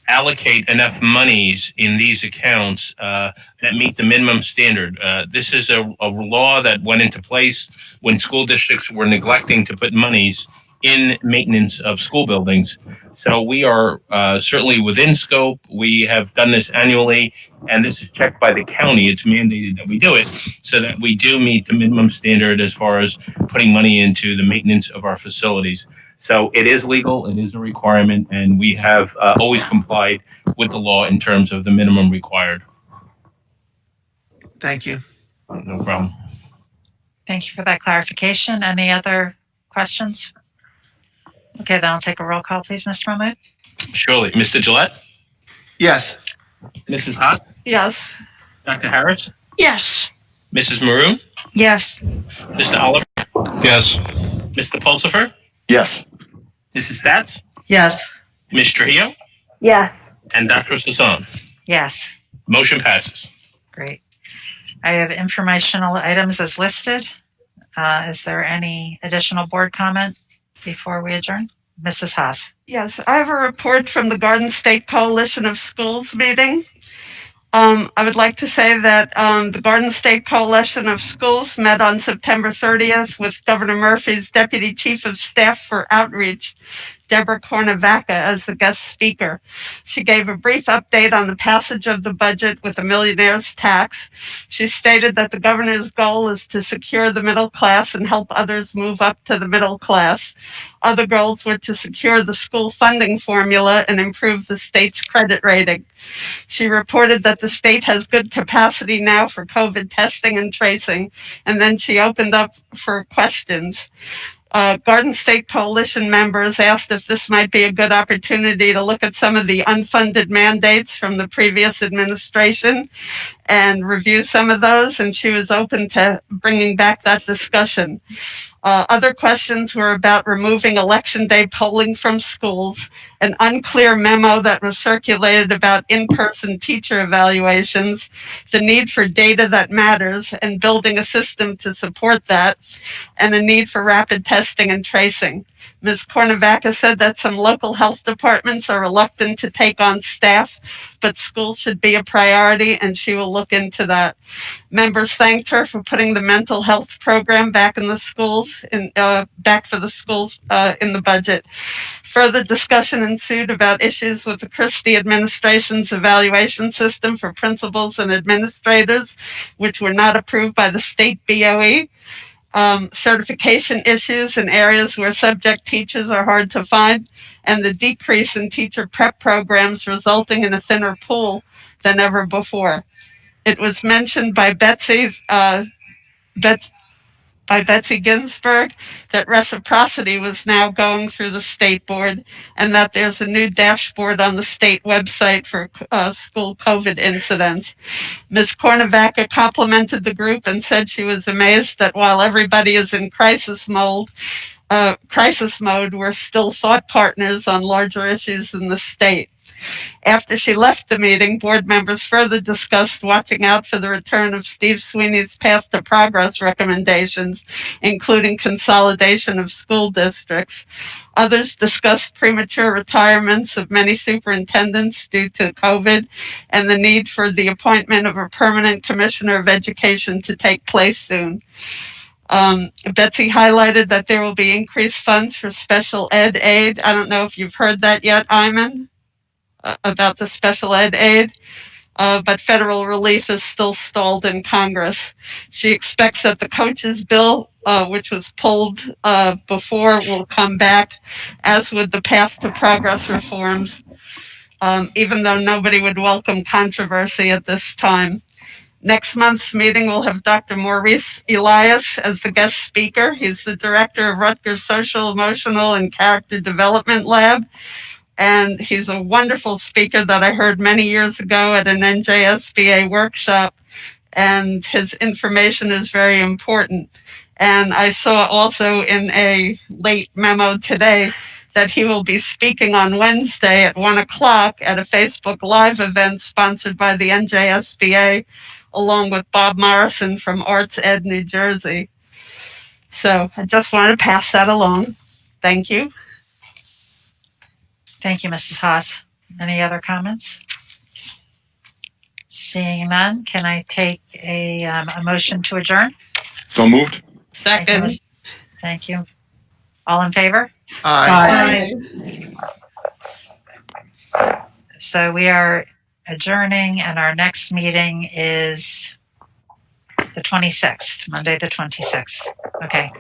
allocate enough monies in these accounts that meet the minimum standard. This is a law that went into place when school districts were neglecting to put monies in maintenance of school buildings. So we are certainly within scope. We have done this annually, and this is checked by the county. It's mandated that we do it so that we do meet the minimum standard as far as putting money into the maintenance of our facilities. So it is legal, it is a requirement, and we have always complied with the law in terms of the minimum required. Thank you. No problem. Thank you for that clarification. Any other questions? Okay, then I'll take a roll call, please, Mr. Mahmood. Surely. Mr. Gillette? Yes. Mrs. Hott? Yes. Dr. Harris? Yes. Mrs. Maroon? Yes. Mr. Oliver? Yes. Mr. Pulsifer? Yes. Mrs. Stats? Yes. Ms. Trujillo? Yes. And Dr. Sasan? Yes. Motion passes. Great. I have informational items as listed. Is there any additional board comment before we adjourn? Mrs. Haas. Yes, I have a report from the Garden State Coalition of Schools meeting. I would like to say that the Garden State Coalition of Schools met on September 30th with Governor Murphy's Deputy Chief of Staff for Outreach, Deborah Kornavaca, as the guest speaker. She gave a brief update on the passage of the budget with a millionaire's tax. She stated that the governor's goal is to secure the middle class and help others move up to the middle class. Other goals were to secure the school funding formula and improve the state's credit rating. She reported that the state has good capacity now for COVID testing and tracing, and then she opened up for questions. Garden State Coalition members asked if this might be a good opportunity to look at some of the unfunded mandates from the previous administration and review some of those, and she was open to bringing back that discussion. Other questions were about removing election day polling from schools, an unclear memo that was circulated about in-person teacher evaluations, the need for data that matters and building a system to support that, and the need for rapid testing and tracing. Ms. Kornavaca said that some local health departments are reluctant to take on staff, but schools should be a priority, and she will look into that. Members thanked her for putting the mental health program back in the schools, back for the schools in the budget. Further discussion ensued about issues with the Christie administration's evaluation system for principals and administrators, which were not approved by the state BOE. Certification issues in areas where subject teachers are hard to find, and the decrease in teacher prep programs resulting in a thinner pool than ever before. It was mentioned by Betsy Ginsburg that reciprocity was now going through the state board, and that there's a new dashboard on the state website for school COVID incidents. Ms. Kornavaca complimented the group and said she was amazed that while everybody is in crisis mode, we're still thought partners on larger issues in the state. After she left the meeting, board members further discussed watching out for the return of Steve Sweeney's Path to Progress recommendations, including consolidation of school districts. Others discussed premature retirements of many superintendents due to COVID and the need for the appointment of a permanent commissioner of education to take place soon. Betsy highlighted that there will be increased funds for special ed aid. I don't know if you've heard that yet, Iman, about the special ed aid, but federal relief is still stalled in Congress. She expects that the coaches bill, which was pulled before, will come back, as would the Path to Progress reforms, even though nobody would welcome controversy at this time. Next month's meeting will have Dr. Maurice Elias as the guest speaker. He's the director of Rutgers Social, Emotional, and Character Development Lab. And he's a wonderful speaker that I heard many years ago at an NJSBA workshop, and his information is very important. And I saw also in a late memo today that he will be speaking on Wednesday at 1:00 at a Facebook Live event sponsored by the NJSBA, along with Bob Morrison from Arts Ed New Jersey. So I just wanted to pass that along. Thank you. Thank you, Mrs. Haas. Any other comments? Seeing none, can I take a motion to adjourn? So moved. Second. Thank you. All in favor? Aye. So we are adjourning, and our next meeting is the 26th, Monday the 26th. Okay.